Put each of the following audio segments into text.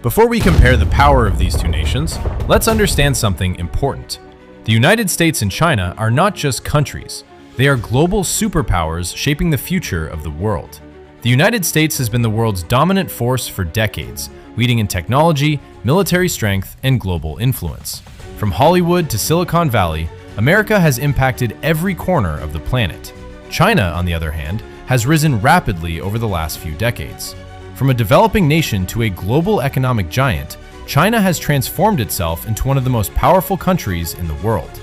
Before we compare the power of these two nations, let's understand something important. The United States and China are not just countries, they are global superpowers shaping the future of the world. The United States has been the world's dominant force for decades, leading in technology, military strength, and global influence. From Hollywood to Silicon Valley, America has impacted every corner of the planet. China, on the other hand, has risen rapidly over the last few decades. From a developing nation to a global economic giant, China has transformed itself into one of the most powerful countries in the world.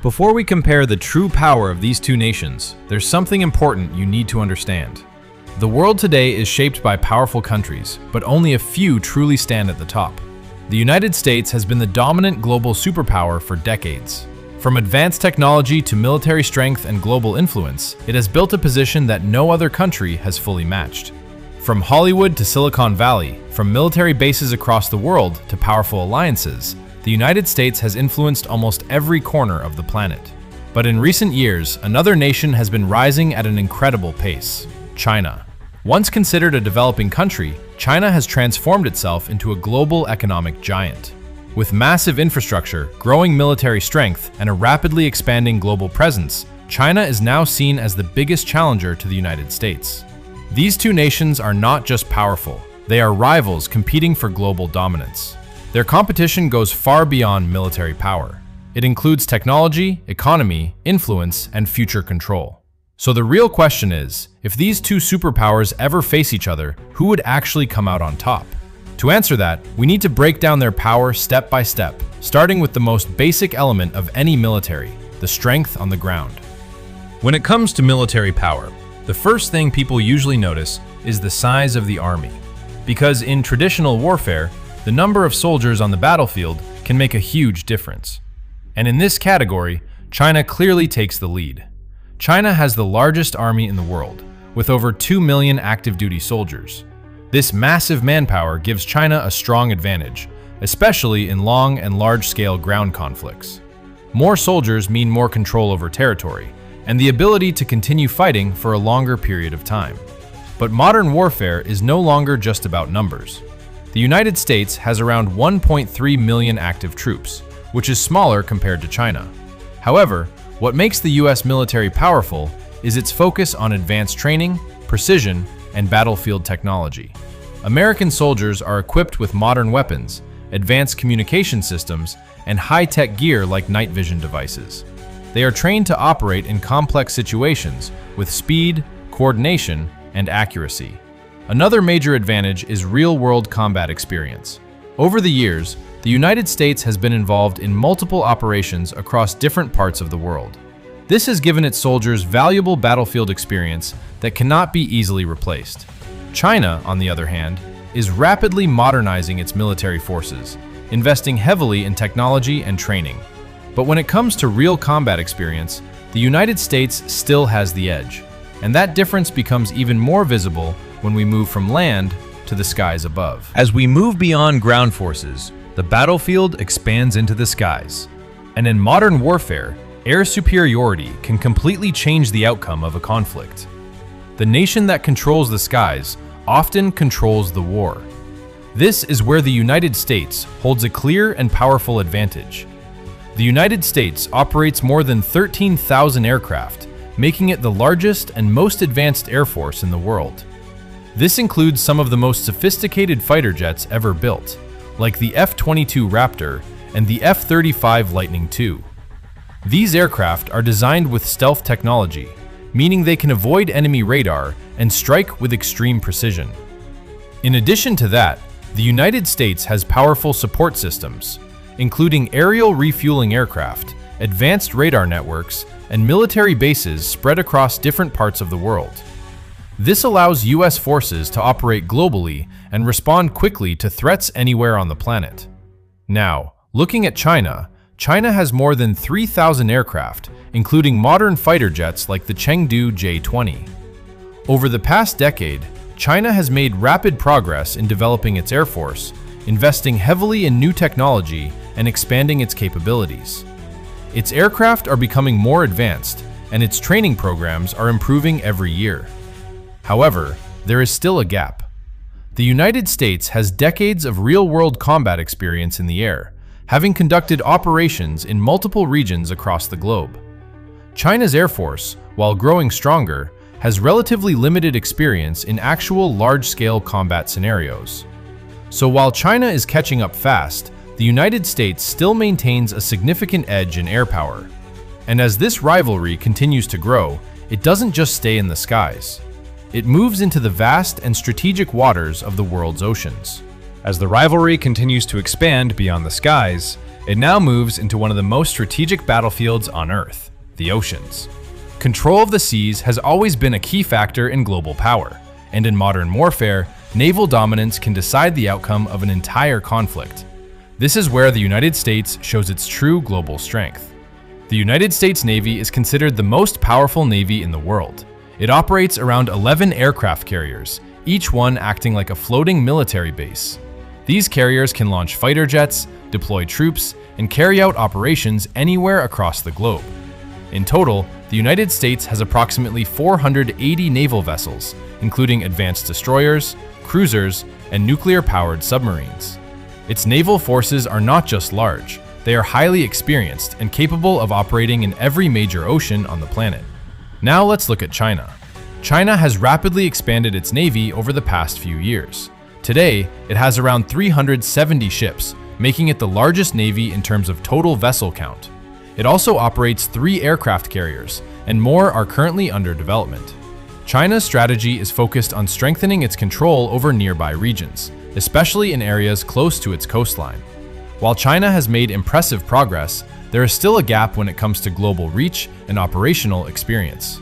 Before we compare the true power of these two nations, there's something important you need to understand. The world today is shaped by powerful countries, but only a few truly stand at the top. The United States has been the dominant global superpower for decades. From advanced technology to military strength and global influence, it has built a position that no other country has fully matched. From Hollywood to Silicon Valley, from military bases across the world to powerful alliances, the United States has influenced almost every corner of the planet. But in recent years, another nation has been rising at an incredible pace: China. Once considered a developing country, China has transformed itself into a global economic giant. With massive infrastructure, growing military strength, and a rapidly expanding global presence, China is now seen as the biggest challenger to the United States. These two nations are not just powerful, they are rivals competing for global dominance. Their competition goes far beyond military power. It includes technology, economy, influence, and future control. So the real question is, if these two superpowers ever face each other, who would actually come out on top? To answer that, we need to break down their power step by step, starting with the most basic element of any military: the strength on the ground. When it comes to military power, the first thing people usually notice is the size of the army. Because in traditional warfare, the number of soldiers on the battlefield can make a huge difference. And in this category, China clearly takes the lead. China has the largest army in the world, with over 2 million active duty soldiers. This massive manpower gives China a strong advantage, especially in long and large-scale ground conflicts. More soldiers mean more control over territory, and the ability to continue fighting for a longer period of time. But modern warfare is no longer just about numbers. The United States has around 1.3 million active troops, which is smaller compared to China. However, what makes the US military powerful is its focus on advanced training, precision, and battlefield technology. American soldiers are equipped with modern weapons, advanced communication systems, and high-tech gear like night vision devices. They are trained to operate in complex situations with speed, coordination, and accuracy. Another major advantage is real-world combat experience. Over the years, the United States has been involved in multiple operations across different parts of the world. This has given its soldiers valuable battlefield experience that cannot be easily replaced. China, on the other hand, is rapidly modernizing its military forces, investing heavily in technology and training. But when it comes to real combat experience, the United States still has the edge, and that difference becomes even more visible when we move from land to the skies above. As we move beyond ground forces, the battlefield expands into the skies. And in modern warfare, air superiority can completely change the outcome of a conflict. The nation that controls the skies often controls the war. This is where the United States holds a clear and powerful advantage. The United States operates more than 13,000 aircraft, making it the largest and most advanced air force in the world. This includes some of the most sophisticated fighter jets ever built, like the F-22 Raptor and the F-35 Lightning II. These aircraft are designed with stealth technology, meaning they can avoid enemy radar and strike with extreme precision. In addition to that, the United States has powerful support systems, including aerial refueling aircraft, advanced radar networks, and military bases spread across different parts of the world. This allows US forces to operate globally and respond quickly to threats anywhere on the planet. Now, looking at China, China has more than 3,000 aircraft, including modern fighter jets like the Chengdu J-20. Over the past decade, China has made rapid progress in developing its air force, investing heavily in new technology and expanding its capabilities. Its aircraft are becoming more advanced, and its training programs are improving every year. However, there is still a gap. The United States has decades of real-world combat experience in the air, having conducted operations in multiple regions across the globe. China's Air Force, while growing stronger, has relatively limited experience in actual large-scale combat scenarios. So while China is catching up fast, the United States still maintains a significant edge in air power. And as this rivalry continues to grow, it doesn't just stay in the skies. It moves into the vast and strategic waters of the world's oceans. As the rivalry continues to expand beyond the skies, it now moves into one of the most strategic battlefields on Earth, the oceans. Control of the seas has always been a key factor in global power, and in modern warfare, naval dominance can decide the outcome of an entire conflict. This is where the United States shows its true global strength. The United States Navy is considered the most powerful navy in the world. It operates around 11 aircraft carriers, each one acting like a floating military base. These carriers can launch fighter jets, deploy troops, and carry out operations anywhere across the globe. In total, the United States has approximately 480 naval vessels, including advanced destroyers, cruisers, and nuclear-powered submarines. Its naval forces are not just large, they are highly experienced and capable of operating in every major ocean on the planet. Now let's look at China. China has rapidly expanded its navy over the past few years. Today, it has around 370 ships, making it the largest navy in terms of total vessel count. It also operates 3 aircraft carriers, and more are currently under development. China's strategy is focused on strengthening its control over nearby regions, especially in areas close to its coastline. While China has made impressive progress, there is still a gap when it comes to global reach and operational experience.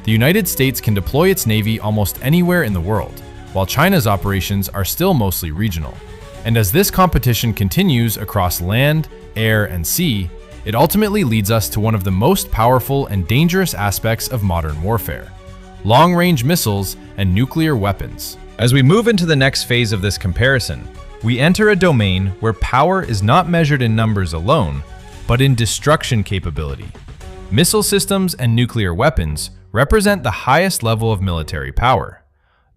The United States can deploy its navy almost anywhere in the world, while China's operations are still mostly regional. And as this competition continues across land, air, and sea, it ultimately leads us to one of the most powerful and dangerous aspects of modern warfare: long-range missiles and nuclear weapons. As we move into the next phase of this comparison, we enter a domain where power is not measured in numbers alone, but in destruction capability. Missile systems and nuclear weapons represent the highest level of military power.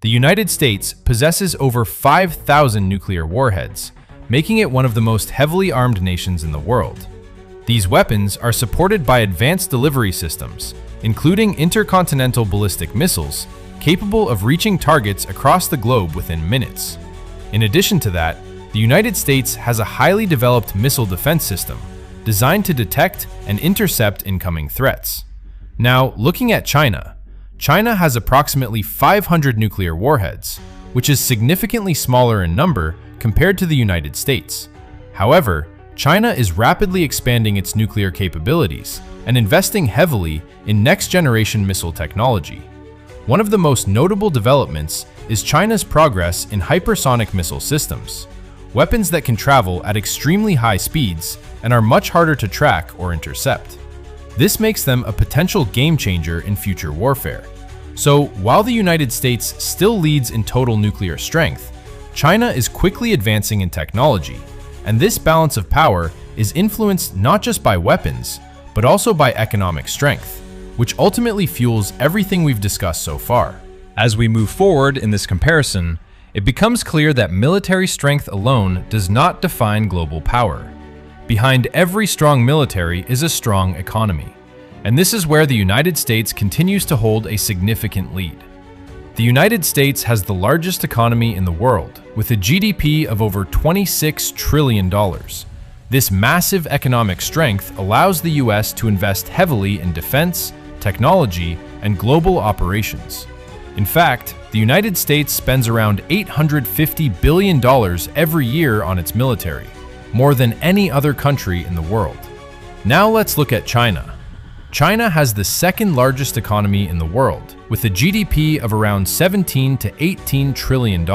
The United States possesses over 5,000 nuclear warheads, making it one of the most heavily armed nations in the world. These weapons are supported by advanced delivery systems, including intercontinental ballistic missiles, capable of reaching targets across the globe within minutes. In addition to that, the United States has a highly developed missile defense system designed to detect and intercept incoming threats. Now, looking at China, China has approximately 500 nuclear warheads, which is significantly smaller in number compared to the United States. However, China is rapidly expanding its nuclear capabilities and investing heavily in next-generation missile technology. One of the most notable developments is China's progress in hypersonic missile systems, weapons that can travel at extremely high speeds and are much harder to track or intercept. This makes them a potential game changer in future warfare. So, while the United States still leads in total nuclear strength, China is quickly advancing in technology, and this balance of power is influenced not just by weapons, but also by economic strength, which ultimately fuels everything we've discussed so far. As we move forward in this comparison, it becomes clear that military strength alone does not define global power. Behind every strong military is a strong economy, and this is where the United States continues to hold a significant lead. The United States has the largest economy in the world, with a GDP of over $26 trillion. This massive economic strength allows the US to invest heavily in defense, technology, and global operations. In fact, the United States spends around $850 billion every year on its military, more than any other country in the world. Now let's look at China. China has the second largest economy in the world, with a GDP of around $17 to $18 trillion.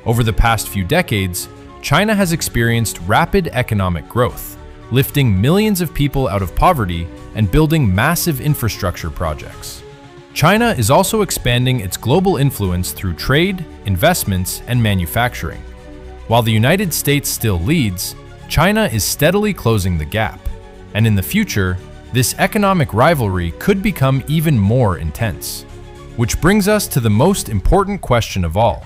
Over the past few decades, China has experienced rapid economic growth, lifting millions of people out of poverty and building massive infrastructure projects. China is also expanding its global influence through trade, investments, and manufacturing. While the United States still leads, China is steadily closing the gap, and in the future, this economic rivalry could become even more intense. Which brings us to the most important question of all.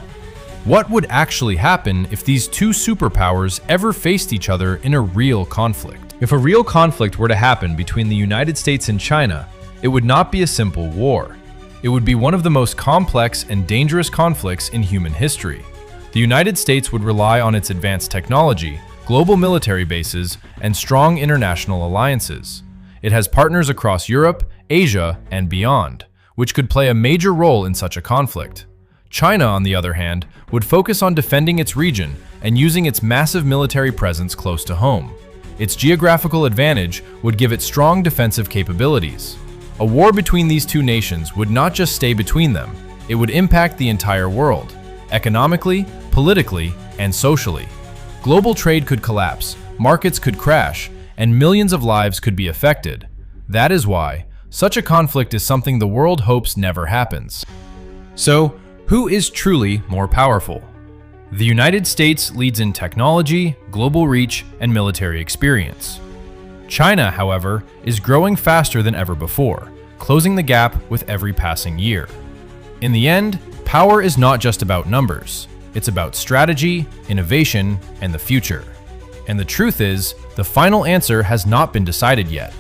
What would actually happen if these two superpowers ever faced each other in a real conflict? If a real conflict were to happen between the United States and China, it would not be a simple war. It would be one of the most complex and dangerous conflicts in human history. The United States would rely on its advanced technology, global military bases, and strong international alliances. It has partners across Europe, Asia, and beyond, which could play a major role in such a conflict. China, on the other hand, would focus on defending its region and using its massive military presence close to home. Its geographical advantage would give it strong defensive capabilities. A war between these two nations would not just stay between them, it would impact the entire world, economically, politically, and socially. Global trade could collapse, markets could crash, and millions of lives could be affected. That is why such a conflict is something the world hopes never happens. So, who is truly more powerful? The United States leads in technology, global reach, and military experience. China, however, is growing faster than ever before, closing the gap with every passing year. In the end, power is not just about numbers. It's about strategy, innovation, and the future. And the truth is, the final answer has not been decided yet.